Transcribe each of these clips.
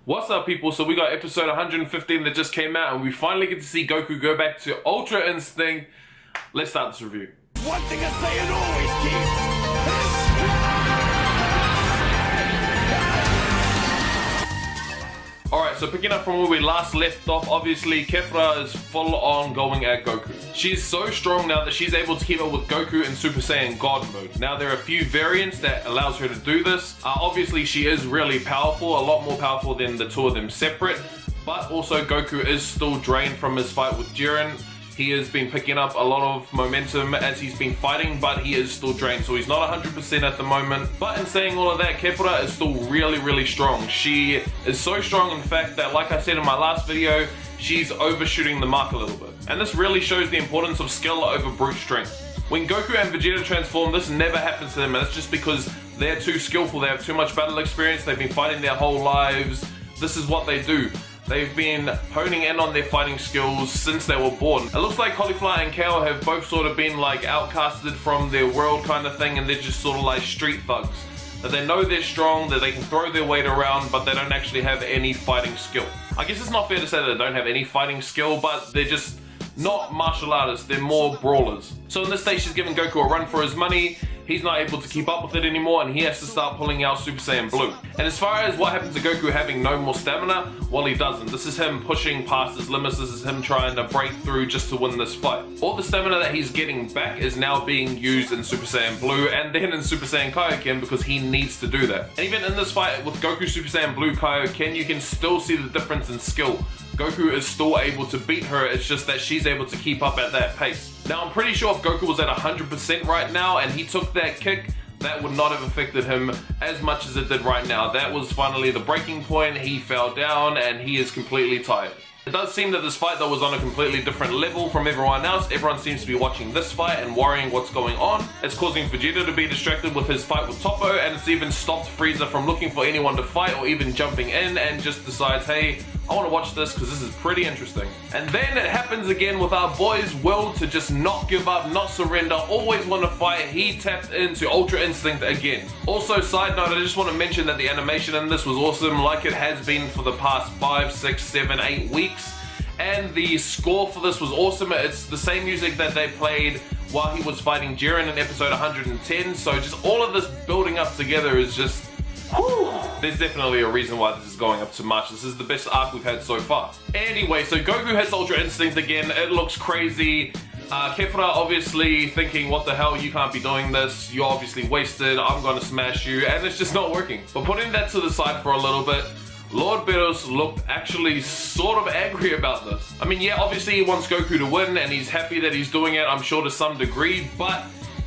What's up, people? So we got episode 115 that just came out, and we finally get to see Goku go back to Ultra Instinct. Let's start this review. One thing I say and always keep. Alright, so picking up from where we last left off, obviously KEFLA is full on going at Goku. She's so strong now that she's able to keep up with Goku in Super Saiyan God mode. Now there are a few variants that allows her to do this. Obviously she is really powerful, a lot more powerful than the two of them separate, but also Goku is still drained from his fight with Jiren. He has been picking up a lot of momentum as he's been fighting, but he is still drained, so he's not 100% at the moment. But in saying all of that, KEFLA is still really strong. She is so strong, in fact, that like I said in my last video, she's overshooting the mark a little bit. And this really shows the importance of skill over brute strength. When Goku and Vegeta transform, this never happens to them, and it's just because they're too skillful. They have too much battle experience, they've been fighting their whole lives. This is what they do. They've been honing in on their fighting skills since they were born. It looks like Cauliflower and Kale have both sort of been like outcasted from their world kind of thing, and they're just sort of like street thugs. That they know they're strong, that they can throw their weight around, but they don't actually have any fighting skill. I guess it's not fair to say that they don't have any fighting skill, but they're just not martial artists, they're more brawlers. So in this stage she's giving Goku a run for his money. He's not able to keep up with it anymore, and he has to start pulling out Super Saiyan Blue. And as far as what happens to Goku having no more stamina, well, he doesn't. This is him pushing past his limits. This is him trying to break through just to win this fight. All the stamina that he's getting back is now being used in Super Saiyan Blue and then in Super Saiyan Kaioken, because he needs to do that. And even in this fight with Goku Super Saiyan Blue Kaioken, you can still see the difference in skill. Goku is still able to beat her, it's just that she's able to keep up at that pace. Now I'm pretty sure if Goku was at 100% right now and he took that kick, that would not have affected him as much as it did right now. That was finally the breaking point. He fell down and he is completely tired. It does seem that this fight though was on a completely different level from everyone else. Everyone seems to be watching this fight and worrying what's going on. It's causing Vegeta to be distracted with his fight with Toppo, and it's even stopped Frieza from looking for anyone to fight or even jumping in, and just decides, hey, I want to watch this because this is pretty interesting. And then it happens again with our boy's will to just not give up, not surrender, always want to fight. He tapped into Ultra Instinct again. Also, side note, I just want to mention that the animation in this was awesome, like it has been for the past 5, 6, 7, 8 weeks. And the score for this was awesome. It's the same music that they played while he was fighting Jiren in episode 110. So just all of this building up together is just, whew. There's definitely a reason why this is going up to March. This is the best arc we've had so far. Anyway, so Goku has Ultra Instinct again. It looks crazy. KEFLA obviously thinking, what the hell, you can't be doing this. You're obviously wasted. I'm gonna smash you. And it's just not working. But putting that to the side for a little bit, Lord Beerus looked actually sort of angry about this. I mean, yeah, obviously he wants Goku to win and he's happy that he's doing it, I'm sure, to some degree, but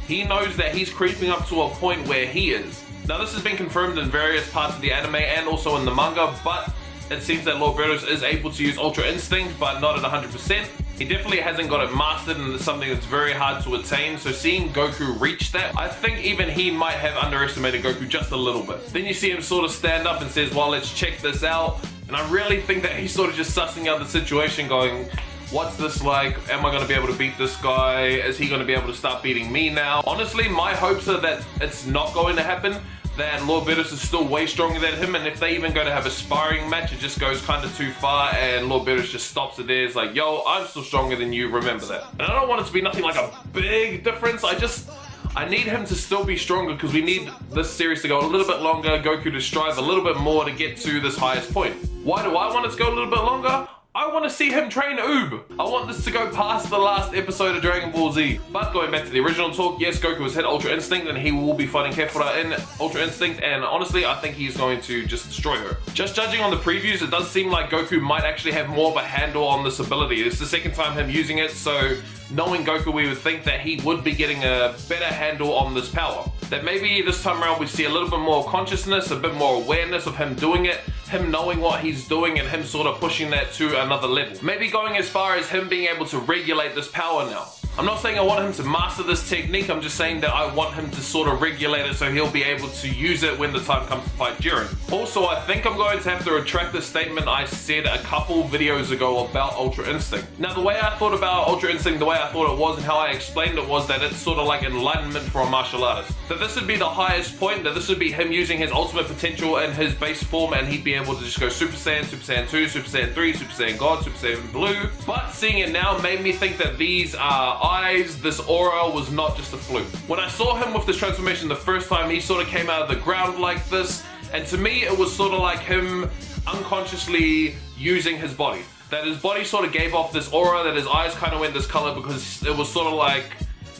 he knows that he's creeping up to a point where he is. Now this has been confirmed in various parts of the anime and also in the manga, but it seems that Lord Beerus is able to use Ultra Instinct, but not at 100%. He definitely hasn't got it mastered, and it's something that's very hard to attain, so seeing Goku reach that, I think even he might have underestimated Goku just a little bit. Then you see him sort of stand up and says, well, let's check this out, and I really think that he's sort of just sussing out the situation, going, what's this like? Am I going to be able to beat this guy? Is he going to be able to start beating me now? Honestly, my hopes are that it's not going to happen, that Lord Beerus is still way stronger than him, and if they even go to have a sparring match, it just goes kind of too far and Lord Beerus just stops it there. It's like, yo, I'm still stronger than you, remember that. And I don't want it to be nothing like a big difference. I need him to still be stronger, because we need this series to go a little bit longer, Goku to strive a little bit more to get to this highest point. Why do I want it to go a little bit longer? I want to see him train Oob. I want this to go past the last episode of Dragon Ball Z. But going back to the original talk, yes, Goku has hit Ultra Instinct and he will be fighting KEFLA in Ultra Instinct, and honestly, I think he's going to just destroy her. Just judging on the previews, it does seem like Goku might actually have more of a handle on this ability. It's the second time him using it, so knowing Goku, we would think that he would be getting a better handle on this power. That maybe this time around we see a little bit more consciousness, a bit more awareness of him doing it, him knowing what he's doing, and him sort of pushing that to another level. Maybe going as far as him being able to regulate this power now. I'm not saying I want him to master this technique, I'm just saying that I want him to sort of regulate it so he'll be able to use it when the time comes to fight Jiren. Also, I think I'm going to have to retract the statement I said a couple videos ago about Ultra Instinct. Now, the way I thought about Ultra Instinct, the way I thought it was and how I explained it was that it's sort of like enlightenment for a martial artist. That this would be the highest point, that this would be him using his ultimate potential in his base form, and he'd be able to just go Super Saiyan, Super Saiyan 2, Super Saiyan 3, Super Saiyan God, Super Saiyan Blue. But seeing it now made me think that these eyes, this aura was not just a fluke. When I saw him with this transformation the first time, he sort of came out of the ground like this, and to me it was sort of like him unconsciously using his body. That his body sort of gave off this aura, that his eyes kind of went this color because it was sort of like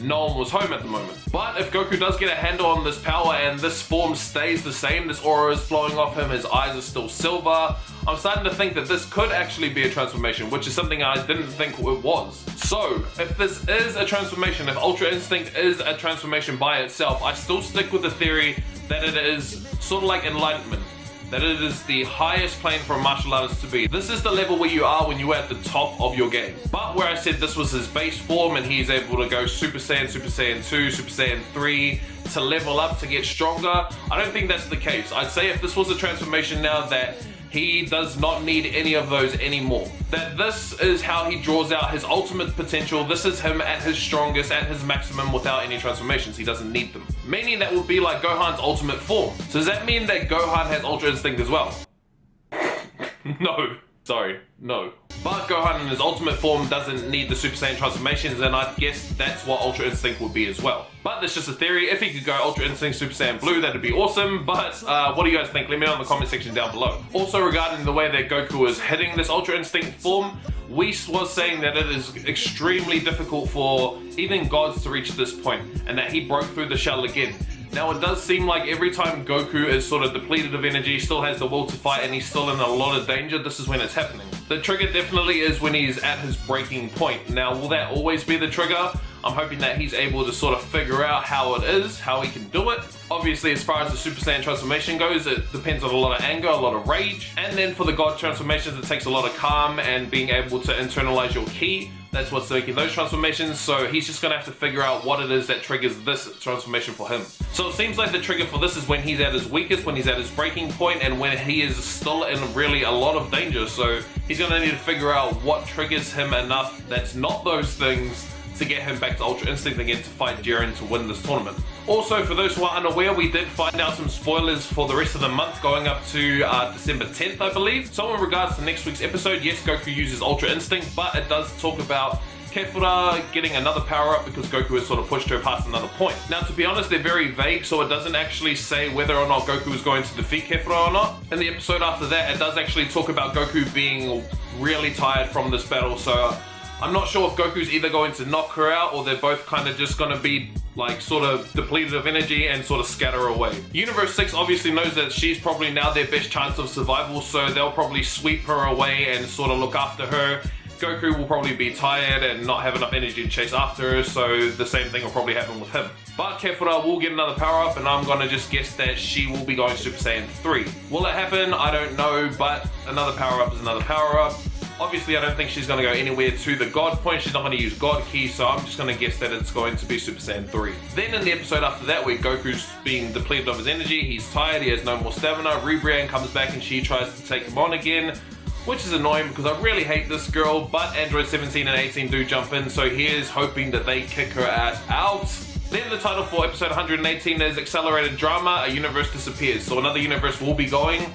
no one was home at the moment. But if Goku does get a handle on this power and this form stays the same, this aura is flowing off him, his eyes are still silver, I'm starting to think that this could actually be a transformation, which is something I didn't think it was. So, if this is a transformation, if Ultra Instinct is a transformation by itself, I still stick with the theory that it is sort of like enlightenment. That it is the highest plane for a martial artist to be. This is the level where you are when you're at the top of your game. But where I said this was his base form and he's able to go Super Saiyan, Super Saiyan 2, Super Saiyan 3 to level up, to get stronger, I don't think that's the case. I'd say if this was a transformation now, that he does not need any of those anymore. That this is how he draws out his ultimate potential. This is him at his strongest, at his maximum, without any transformations. He doesn't need them. Meaning that would be like Gohan's ultimate form. So does that mean that Gohan has Ultra Instinct as well? No. Sorry, no. But Gohan in his ultimate form doesn't need the Super Saiyan transformations, and I guess that's what Ultra Instinct would be as well. But that's just a theory. If he could go Ultra Instinct Super Saiyan Blue, that'd be awesome. But what do you guys think? Let me know in the comment section down below. Also, regarding the way that Goku is hitting this Ultra Instinct form, Whis was saying that it is extremely difficult for even gods to reach this point, and that he broke through the shell again. Now, it does seem like every time Goku is sort of depleted of energy, still has the will to fight, and he's still in a lot of danger, this is when it's happening. The trigger definitely is when he's at his breaking point. Now, will that always be the trigger? I'm hoping that he's able to sort of figure out how it is, how he can do it. Obviously, as far as the Super Saiyan transformation goes, it depends on a lot of anger, a lot of rage. And then for the God transformations, it takes a lot of calm and being able to internalize your ki. That's what's making those transformations, so he's just gonna have to figure out what it is that triggers this transformation for him. So it seems like the trigger for this is when he's at his weakest, when he's at his breaking point, and when he is still in really a lot of danger. So he's gonna need to figure out what triggers him enough that's not those things to get him back to Ultra Instinct again to fight Jiren to win this tournament. Also, for those who are unaware, we did find out some spoilers for the rest of the month going up to December 10th, I believe. So in regards to next week's episode, yes, Goku uses Ultra Instinct, but it does talk about KEFLA getting another power-up because Goku has sort of pushed her past another point. Now, to be honest, they're very vague, so it doesn't actually say whether or not Goku is going to defeat KEFLA or not. In the episode after that, it does actually talk about Goku being really tired from this battle, so I'm not sure if Goku's either going to knock her out or they're both kind of just going to be like sort of depleted of energy and sort of scatter away. Universe 6 obviously knows that she's probably now their best chance of survival, so they'll probably sweep her away and sort of look after her. Goku will probably be tired and not have enough energy to chase after her, so the same thing will probably happen with him. But KEFLA will get another power-up, and I'm gonna just guess that she will be going Super Saiyan 3. Will it happen? I don't know, but another power-up is another power-up. Obviously, I don't think she's going to go anywhere to the God point. She's not going to use God Ki, so I'm just going to guess that it's going to be Super Saiyan 3. Then in the episode after that, where Goku's being depleted of his energy, he's tired, he has no more stamina, Ribrianne comes back and she tries to take him on again, which is annoying because I really hate this girl, but Android 17 and 18 do jump in, so here's hoping that they kick her ass out. Then the title for episode 118 is Accelerated Drama, A Universe Disappears. So another universe will be going.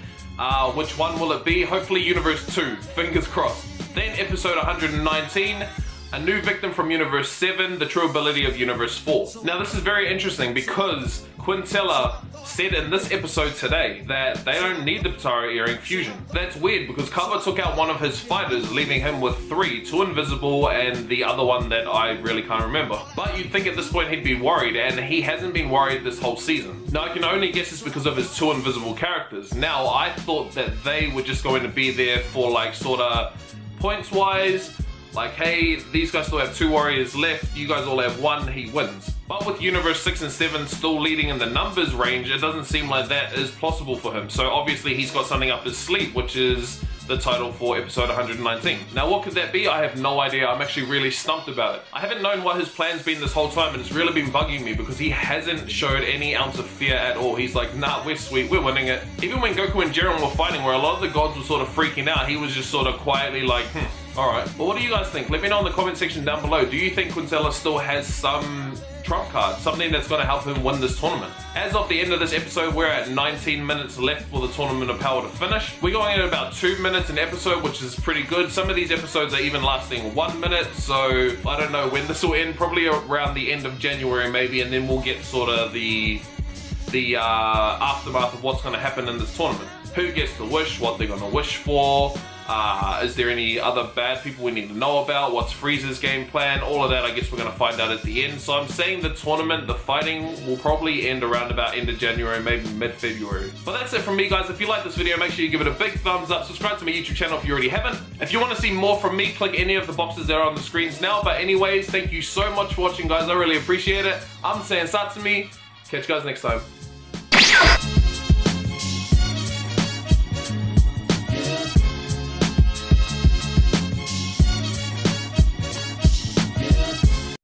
Which one will it be? Hopefully Universe 2, fingers crossed. Then episode 119, A New Victim from Universe 7, The True Ability of Universe 4. Now this is very interesting because Quintella said in this episode today that they don't need the Potara Earring fusion. That's weird because Kaba took out one of his fighters, leaving him with 3, 2 invisible and the other one that I really can't remember. But you'd think at this point he'd be worried, and he hasn't been worried this whole season. Now I can only guess it's because of his 2 invisible characters. Now I thought that they were just going to be there for like sort of points wise, like hey, these guys still have 2 warriors left, you guys all have 1, he wins. But with Universe 6 and 7 still leading in the numbers range, it doesn't seem like that is possible for him. So obviously he's got something up his sleeve, which is the title for episode 119. Now what could that be? I have no idea. I'm actually really stumped about it. I haven't known what his plan's been this whole time, and it's really been bugging me because he hasn't showed any ounce of fear at all. He's like, nah, we're sweet, we're winning it. Even when Goku and Jiren were fighting, where a lot of the gods were sort of freaking out, he was just sort of quietly like, alright. But what do you guys think? Let me know in the comment section down below. Do you think Quintella still has some trump card, something that's going to help him win this tournament? As of the end of this episode, we're at 19 minutes left for the Tournament of Power to finish. We're going at about 2 minutes an episode, which is pretty good. Some of these episodes are even lasting 1 minute, so I don't know when this will end, probably around the end of January maybe, and then we'll get sort of the aftermath of what's going to happen in this tournament. Who gets the wish, what they're going to wish for, is there any other bad people we need to know about, what's Frieza's game plan, all of that I guess we're going to find out at the end. So I'm saying the tournament, the fighting will probably end around about end of January, maybe mid-February. But that's it from me guys. If you like this video, make sure you give it a big thumbs up, subscribe to my YouTube channel if you already haven't. If you want to see more from me, click any of the boxes that are on the screens now. But anyways, thank you so much for watching guys, I really appreciate it. I'm saying Satsumi, catch you guys next time.